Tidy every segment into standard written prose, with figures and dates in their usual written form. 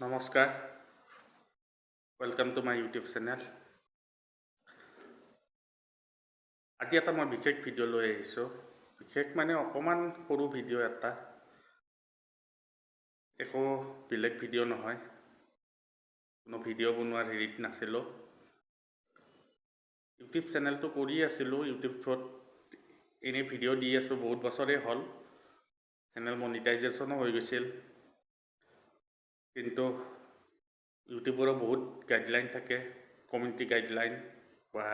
নমস্কাৰ, welcome to my YouTube channel. আজি এটা মই বিশেষ ভিডিঅ' লৈ আহিছোঁ। বিশেষ মানে অকণমান সৰু ভিডিঅ' এটা, একো বেলেগ ভিডিঅ' নহয়। কোনো ভিডিঅ' বনোৱাৰ হেৰিত নাছিলোঁ। ইউটিউব চেনেলটো কৰি আছিলোঁ, ইউটিউবত এনেই ভিডিঅ' দি আছোঁ, বহুত বছৰেই হ'ল। চেনেল মনিটাইজেশ্যনো হৈ গৈছিল, কিন্তু ইউটিউবৰো বহুত গাইডলাইন থাকে, কমিউনিটি গাইডলাইন বা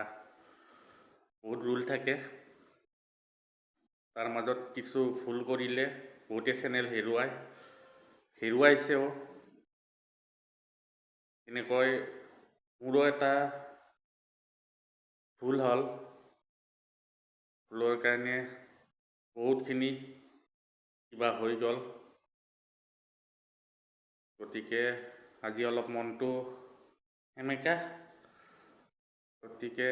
বহুত ৰুল থাকে। তাৰ মাজত কিছু ভুল কৰিলে বহুতে চেনেল হেৰুৱাইছেও। এনেকৈ মোৰো এটা ভুল হ'ল, ভুলৰ কাৰণে বহুতখিনি কিবা হৈ গ'ল। গতিকে আজি অলপ মনটো সেমেকা। গতিকে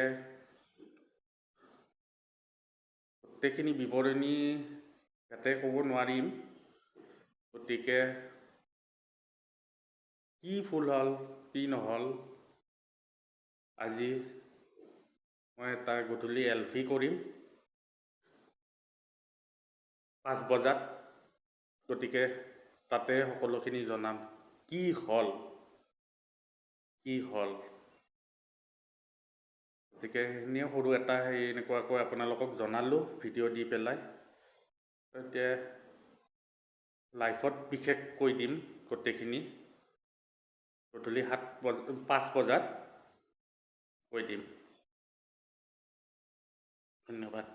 গোটেইখিনি বিৱৰণী ইয়াতে ক'ব নোৱাৰিম। গতিকে কি ভুল হ'ল, কি নহ'ল, আজি মই এটা গধূলি এলফি কৰিম 5 বজাত। গতিকে তাতে সকলোখিনি জনাম কি হ'ল। গতিকে এনেও সৰু এটা এনেকুৱাকৈ আপোনালোকক জনালোঁ ভিডিঅ' দি পেলাই। এতিয়া লাইভত বিশেষ কৈ দিম গোটেইখিনি, গধূলি 5 বজাত কৈ দিম। ধন্যবাদ।